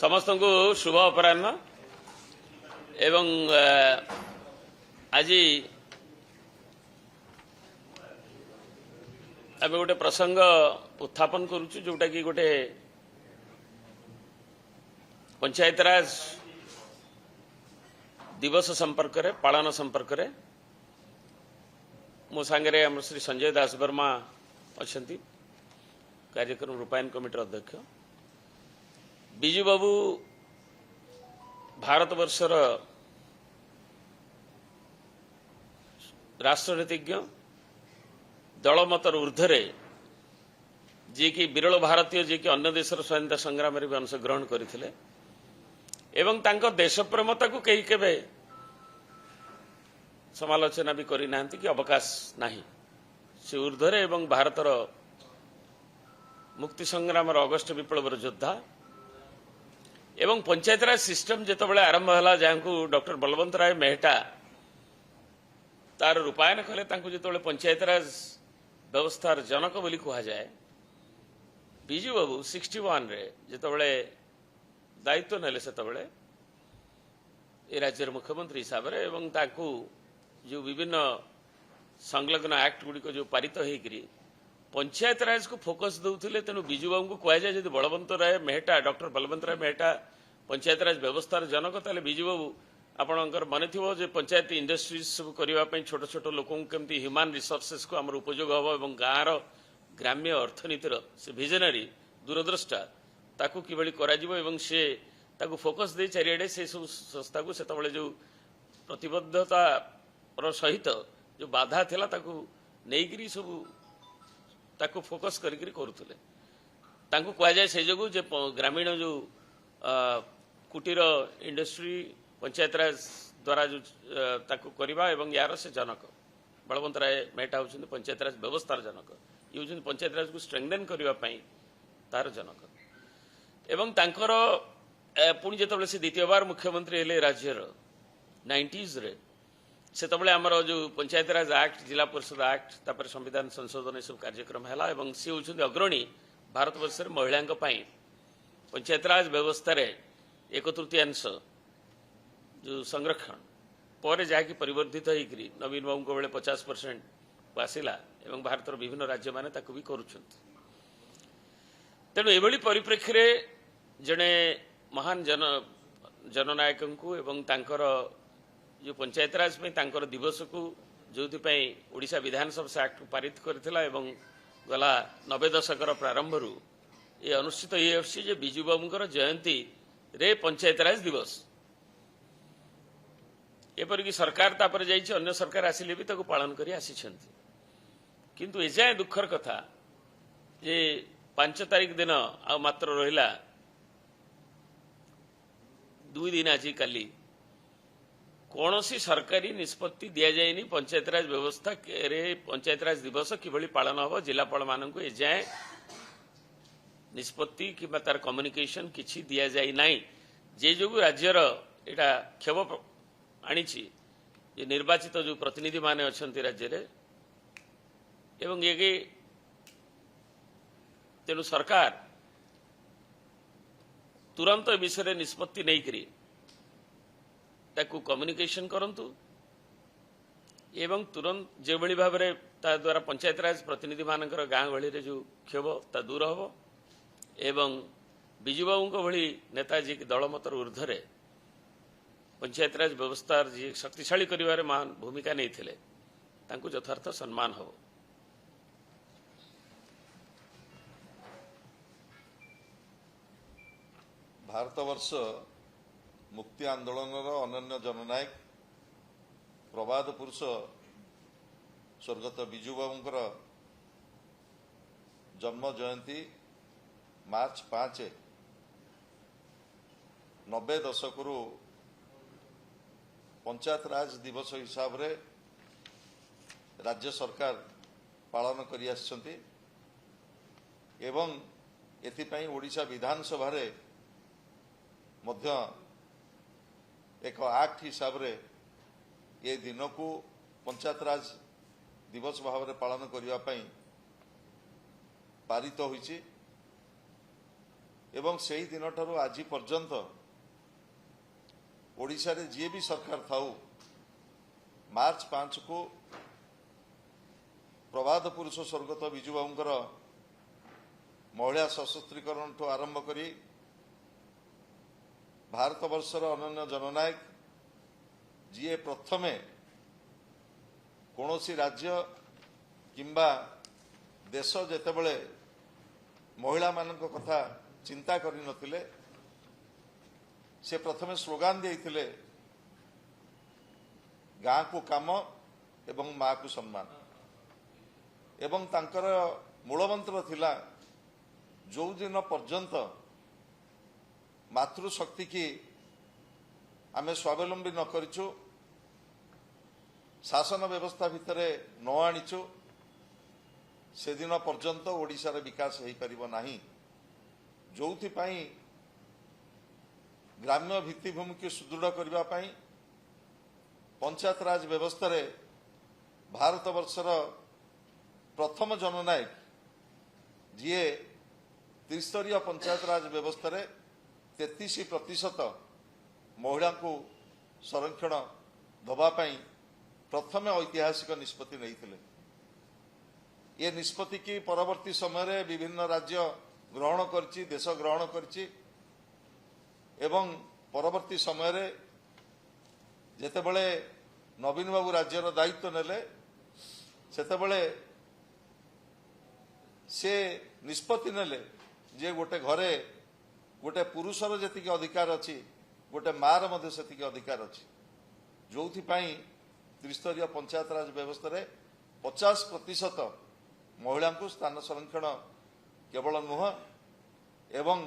समस्त को शुभ अपराह्न एवं आज आम गोटे प्रसंग उत्थापन करुचु जोटा कि गोटे पंचायतराज दिवस संपर्क रे पालन संपर्क रे मो सांगे आम श्री संजय दास वर्मा अच्छा कार्यक्रम रूपायन कमिटी अध्यक्ष बिजू बाबू भारतवर्षर राष्ट्रनीतिज्ञ दलमतर ऊर्ध्वे जी कि विरल भारतीय जी कि अन्य देशर स्वाधीनता संग्राम में भी अंशग्रहण करते एवं तांको देशप्रेमता को कहीं केबे समालोचना भी करना कि अवकाश नहीं से ऊर्ध्वे एवं भारतर मुक्ति संग्राम अगस्ट विप्लवर योद्धा एवं पंचायतराज सिस्टम जितेबाला आरंभ है जहाँ डॉक्टर बलवंत राय मेहटा तार रूपायन कले जो पंचायतराज व्यवस्थार जनक बोली कह जाए बिजू बाबू 61 रे जितेबाला दायित्व नेले से राज्यर मुख्यमंत्री हिसाब से एवं ताकू जो विभिन्न संलग्न एक्ट गुड़िक जो पारित होकरी पंचायतराज को फोकस दौले तेणु बिजू बाबू को कहुए जब बलवंत राय मेहटा डॉक्टर बलवंत राय मेहटा पंचायतराज व्यवस्थार जनक ताले बिजू बाबू आपणकर मन थी पंचायत इंडस्ट्रीज सब करने छोट छोट लोक केमती ह्यूमन रिसोर्सेस को आमर उपयोग हम और गाँव ग्राम्य अर्थनीतिर से विजनरी दूरद्रष्टा ताकू किभली करा से ताकू फोकस दे चारिआडे से सब संस्था को सेतबेले जो प्रतिबद्धता सहित जो बाधा थिला ताकू नेइकरी सब ताकू फोकस करिकरी करुले ताकू कह जाए से जो ग्रामीण जो कुटीर इंडस्ट्री पंचायतराज द्वारा जो ताकू करवा एवं यार से जनक बलवंत राय मेहटा होउछन पंचायतराज व्यवस्थार जनक ये होउछन पंचायतराज को स्ट्रेंथन करने तार जनक एवं तांकर पुणी जिते से द्वितीय बार मुख्यमंत्री हेले राज्यर 90s रे से तबले आमर जो पंचायतराज एक्ट जिला परिषद एक्ट तापर संविधान संशोधन सब कार्यक्रम है एवं सी होउछन अग्रणी भारतवर्ष महिला पंचायतराज व्यवस्था रे 1/3 जो संरक्षण पर जहाँकि परिवर्तित होकर नवीन बाबू को बेले 50% को आसला एवं भारतर विभिन्न राज्य माने ताकू भी करुछंत तेणु एभली परिप्रेक्षी रे जड़े महान जननायक को एवं तांकर जो पंचायतराज में तांकर दिवस को जो ओडिशा विधानसभा एक्ट पारित करथिला एवं गला 90 दशकर प्रारंभ रू ये अनुष्ठित ये बिजू बाबूंकर जयंती रे पंचायतराज दिवस एपरिक सरकार तापर जाइए अन्य सरकार आसिले भी ताको पालन करी आसी किंतु एजाए दुखर कथा जे 5 तारिख दिन आ मात्र रहिला 2 दिन आज काली कौन सी सरकारी निष्पत्ति दि जाएनी पंचायतराज व्यवस्था रे पंचायतराज दिवस किभली पालन हम जिलापाल मान एजाए निष्पत्ति कि तार कम्युनिकेशन किछि दिया जाई नाही जे जो राज्यर एटा क्षोभ आनी ये निर्वाचित जो प्रतिनिधि माने अछंती राज्य रे एवं ये तेणु सरकार तुरंत विषय निष्पत्ति नहीं करी ताकू कम्युनिकेशन करंतु एवं तुरंत जो भली भाव रे ता द्वारा पंचायतराज प्रतिनिधि मानकर गाँ गहली रे जो क्षोभ ता दूर हम एवं बिजू बाबू भली नेताजी दलमतर ऊर्ध्वे पंचायतराज व्यवस्था जी शक्तिशाली करिवारे महान भूमिका नहीं थिले तांकु यथार्थ सम्मान हो। भारतवर्ष मुक्ति आंदोलन अनन्य जननायक प्रबाद पुरुष स्वर्गत बिजू बाबूंकर जन्म जयंती मार्च 5 90 दशकरू पंचायतराज दिवस हिसाब रे राज्य सरकार पालन करी आछंती एवं एथिपाई ओडिशा विधानसभा रे मध्य एक एक्ट हिसाब रे ये दिन को पंचायतराज दिवस भाव में पालन करने पारित होइछि ଏବଂ ସେହି ଦିନଠାରୁ ଆଜି ପର୍ଯ୍ୟନ୍ତ ଓଡ଼ିଶାରେ ଯିଏ ବି ସରକାର ଥାଉ ମାର୍ଚ୍ଚ 5କୁ ପ୍ରବାଦ ପୁରୁଷ ସ୍ୱର୍ଗତ ବିଜୁ ବାବୁଙ୍କର ମହିଳା ସଶସ୍ତ୍ରୀକରଣଠୁ ଆରମ୍ଭ କରି ଭାରତବର୍ଷର ଅନନ୍ୟ ଜନନାୟକ ଯିଏ ପ୍ରଥମେ କୌଣସି ରାଜ୍ୟ କିମ୍ବା ଦେଶ ଯେତେବେଳେ ମହିଳାମାନଙ୍କ କଥା ଚିନ୍ତା କରିନଥିଲେ ସେ ପ୍ରଥମେ ସ୍ଲୋଗାନ ଦେଇଥିଲେ ଗାଁକୁ କାମ ଏବଂ ମାକୁ ସମ୍ମାନ ଏବଂ ତାଙ୍କର ମୂଳମନ୍ତ୍ର ଥିଲା ଯେଉଁଦିନ ପର୍ଯ୍ୟନ୍ତ ମାତୃଶକ୍ତି କି ଆମେ ସ୍ୱାବଲମ୍ବୀ ନ କରିଛୁ ଶାସନ ବ୍ୟବସ୍ଥା ଭିତରେ ନ ଆଣିଛୁ ସେଦିନ ପର୍ଯ୍ୟନ୍ତ ଓଡ଼ିଶାର ବିକାଶ ହୋଇପାରିବ ନାହିଁ। ଯେଉଁଥିପାଇଁ ଗ୍ରାମ୍ୟ ଭିତ୍ତିଭୂମିକୁ ସୁଦୃଢ଼ କରିବା ପାଇଁ ପଞ୍ଚାୟତ ରାଜ ବ୍ୟବସ୍ଥାରେ ଭାରତବର୍ଷର ପ୍ରଥମ ଜନନାୟକ ଯିଏ ତ୍ରିସ୍ତରୀୟ ପଞ୍ଚାୟତ ରାଜ ବ୍ୟବସ୍ଥାରେ 33% ମହିଳାଙ୍କୁ ସଂରକ୍ଷଣ ଦେବା ପାଇଁ ପ୍ରଥମେ ଐତିହାସିକ ନିଷ୍ପତ୍ତି ନେଇଥିଲେ। ଏ ନିଷ୍ପତ୍ତି କି ପରବର୍ତ୍ତୀ ସମୟରେ ବିଭିନ୍ନ ରାଜ୍ୟ ଗ୍ରହଣ କରିଛି, ଦେଶ ଗ୍ରହଣ କରିଛି ଏବଂ ପରବର୍ତ୍ତୀ ସମୟରେ ଯେତେବେଳେ ନବୀନ ବାବୁ ରାଜ୍ୟର ଦାୟିତ୍ୱ ନେଲେ ସେତେବେଳେ ସେ ନିଷ୍ପତ୍ତି ନେଲେ ଯେ ଗୋଟେ ଘରେ ଗୋଟେ ପୁରୁଷର ଯେତିକି ଅଧିକାର ଅଛି ଗୋଟେ ମାର ମଧ୍ୟ ସେତିକି ଅଧିକାର ଅଛି, ଯେଉଁଥିପାଇଁ ତ୍ରିସ୍ତରୀୟ ପଞ୍ଚାୟତ ରାଜ ବ୍ୟବସ୍ଥାରେ 50% ମହିଳାଙ୍କୁ ସ୍ଥାନ ସଂରକ୍ଷଣ କେବଳ ନୁହଁ ଏବଂ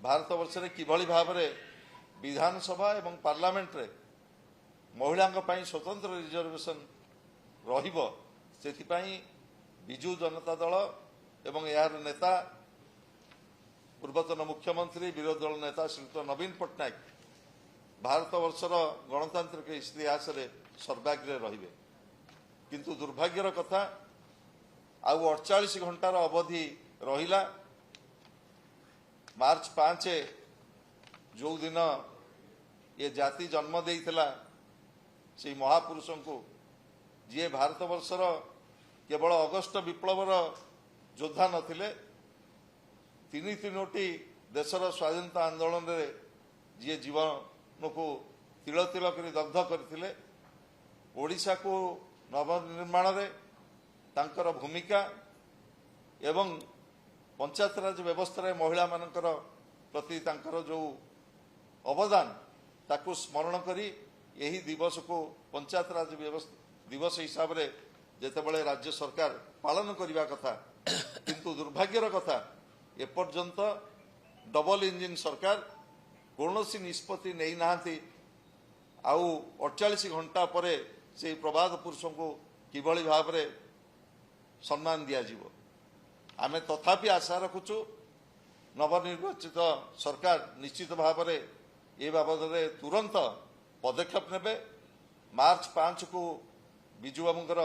ଭାରତବର୍ଷରେ କିଭଳି ଭାବରେ ବିଧାନସଭା ଏବଂ ପାର୍ଲାମେଣ୍ଟରେ ମହିଳାଙ୍କ ପାଇଁ ସ୍ୱତନ୍ତ୍ର ରିଜର୍ଭେସନ ରହିବ ସେଥିପାଇଁ ବିଜୁ ଜନତା ଦଳ ଏବଂ ଏହାର ନେତା ପୂର୍ବତନ ମୁଖ୍ୟମନ୍ତ୍ରୀ ବିରୋଧୀ ଦଳ ନେତା ଶ୍ରୀଯୁକ୍ତ ନବୀନ ପଟ୍ଟନାୟକ ଭାରତବର୍ଷର ଗଣତାନ୍ତ୍ରିକ ଇତିହାସରେ ସର୍ବାଗ୍ରେ ରହିବେ। କିନ୍ତୁ ଦୁର୍ଭାଗ୍ୟର କଥା ଆଉ 48 ଘଣ୍ଟାର ଅବଧି ରହିଲା। ମାର୍ଚ୍ଚ 5 ଯେଉଁଦିନ ଏ ଜାତି ଜନ୍ମ ଦେଇଥିଲା ସେହି ମହାପୁରୁଷଙ୍କୁ ଯିଏ ଭାରତବର୍ଷର କେବଳ ଅଗଷ୍ଟ ବିପ୍ଳବର ଯୋଦ୍ଧା ନଥିଲେ, ତିନୋଟି ଦେଶର ସ୍ୱାଧୀନତା ଆନ୍ଦୋଳନରେ ଯିଏ ଜୀବନକୁ ତିଳ ତିଳ କରି ଦଗ୍ଧ କରିଥିଲେ, ଓଡ଼ିଶାକୁ ନବନିର୍ମାଣରେ ତାଙ୍କର ଭୂମିକା ଏବଂ ପଞ୍ଚାୟତ ରାଜ ବ୍ୟବସ୍ଥାରେ ମହିଳାମାନଙ୍କର ପ୍ରତି ତାଙ୍କର ଯେଉଁ ଅବଦାନ ତାକୁ ସ୍ମରଣ କରି ଏହି ଦିବସକୁ ପଞ୍ଚାୟତ ରାଜ ଦିବସ ହିସାବରେ ଯେତେବେଳେ ରାଜ୍ୟ ସରକାର ପାଳନ କରିବା କଥା, କିନ୍ତୁ ଦୁର୍ଭାଗ୍ୟର କଥା ଏପର୍ଯ୍ୟନ୍ତ ଡବଲ ଇଞ୍ଜିନ ସରକାର କୌଣସି ନିଷ୍ପତ୍ତି ନେଇନାହାନ୍ତି। ଆଉ 48 ଘଣ୍ଟା ପରେ ସେହି ପ୍ରବାଦ ପୁରୁଷଙ୍କୁ କିଭଳି ଭାବରେ ସମ୍ମାନ ଦିଆଯିବ। ଆମେ ତଥାପି ଆଶା ରଖୁଛୁ ନବନିର୍ବାଚିତ ସରକାର ନିଶ୍ଚିତ ଭାବରେ ଏ ବାବଦରେ ତୁରନ୍ତ ପଦକ୍ଷେପ ନେବେ। ମାର୍ଚ୍ଚ 5କୁ ବିଜୁ ବାବୁଙ୍କର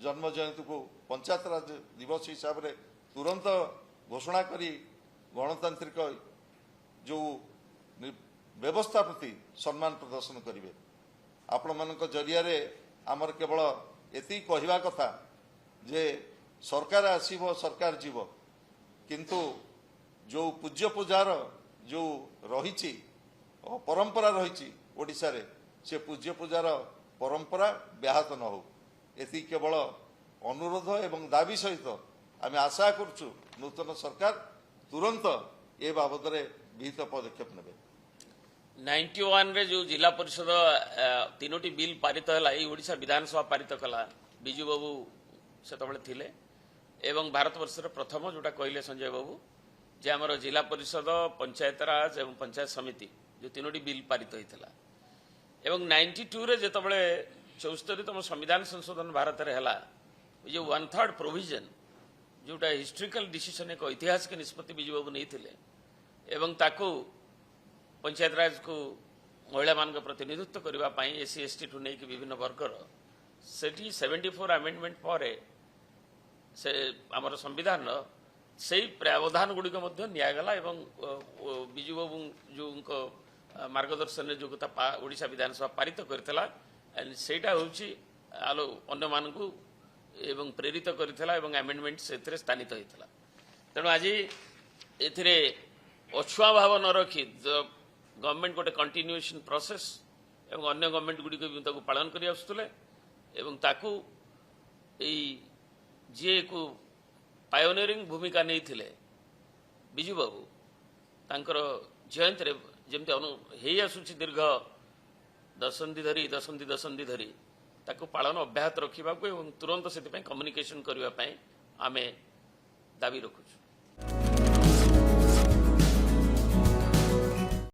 ଜନ୍ମ ଜୟନ୍ତୀକୁ ପଞ୍ଚାୟତ ରାଜ ଦିବସ ହିସାବରେ ତୁରନ୍ତ ଘୋଷଣା କରି ଗଣତାନ୍ତ୍ରିକ ଯେଉଁ ବ୍ୟବସ୍ଥା ପ୍ରତି ସମ୍ମାନ ପ୍ରଦର୍ଶନ କରିବେ। ଆପଣମାନଙ୍କ ଜରିଆରେ ଆମର କେବଳ ଏତିକି କହିବା କଥା ଯେ ସରକାର ଆସିବ ସରକାର ଯିବ, କିନ୍ତୁ ଯେଉଁ ପୂଜ୍ୟ ପୂଜାର ଯେଉଁ ରହିଛି ପରମ୍ପରା ରହିଛି ଓଡ଼ିଶାରେ ସେ ପୂଜ୍ୟ ପୂଜାର ପରମ୍ପରା ବ୍ୟାହତ ନ ହେଉ, ଏତିକି କେବଳ ଅନୁରୋଧ ଏବଂ ଦାବି ସହିତ ଆମେ ଆଶା କରୁଛୁ ନୂତନ ସରକାର ତୁରନ୍ତ ଏ ବାବଦରେ ବିହିତ ପଦକ୍ଷେପ ନେବେ। 91 ରେ जो जिला परिषद 3टी बिल पारित है ये ओडिशा विधानसभा पारित कला बिजू बाबू से थिले एवं भारतवर्षर प्रथम जोटा कहले संजय बाबू जे आमर जिला परिषद पंचायत राज एवं पंचायत समिति जो 3टी बिल पारित होता एवं 92 रे जेतबळे 74तम संविधान संशोधन भारत रे हला जो 1/3 प्रोविजन जोटा हिस्टोरिकल डिसीजन एक ऐतिहासिक निष्पत्ति बिजू बाबू नहीं थिले एवं ताकू पंचायत राज को महिला मान प्रतिनिधित्व करने एससी एसटी ठू नहीं विभिन्न वर्गर से 74 आमेंडमेंट पर से आमर संविधान ସେଇ ପ୍ରାବଧାନ ଗୁଡ଼ିକ ମଧ୍ୟ ନିଆଗଲା ଏବଂ ବିଜୁ ବାବୁ ଯୋଉଙ୍କ ମାର୍ଗଦର୍ଶନରେ ଯୋଉ କଥା ଓଡ଼ିଶା ବିଧାନସଭା ପାରିତ କରିଥିଲା ସେଇଟା ହେଉଛି ଅନ୍ୟମାନଙ୍କୁ ଏବଂ ପ୍ରେରିତ କରିଥିଲା ଏବଂ ଆମେଣ୍ଡମେଣ୍ଟ ସେଥିରେ ସ୍ଥାନିତ ହୋଇଥିଲା। ତେଣୁ ଆଜି ଏଥିରେ ଅଛୁଆଁ ଭାବ ନ ରଖି ଗଭର୍ଣ୍ଣମେଣ୍ଟ ଗୋଟେ କଣ୍ଟିନ୍ୟୁଏସନ୍ ପ୍ରୋସେସ୍ ଏବଂ ଅନ୍ୟ ଗଭର୍ଣ୍ଣମେଣ୍ଟ ଗୁଡ଼ିକ ବି ତାକୁ ପାଳନ କରି ଆସୁଥିଲେ ଏବଂ ତାକୁ ଏଇ ଯିଏକୁ ପାୟୋନିୟରିଂ ଭୂମିକା ନେଇଥିଲେ ବିଜୁ ବାବୁ ତାଙ୍କର ଜୟନ୍ତୀରେ ଯେମିତି ହେଇ ଆସୁଛି ଦୀର୍ଘ ଦଶନ୍ଧି ଧରି ତାକୁ ପାଳନ ଅବ୍ୟାହତ ରଖିବାକୁ ଏବଂ ତୁରନ୍ତ ସେଥିପାଇଁ କମ୍ୟୁନିକେସନ୍ କରିବା ପାଇଁ ଆମେ ଦାବି ରଖୁଛୁ।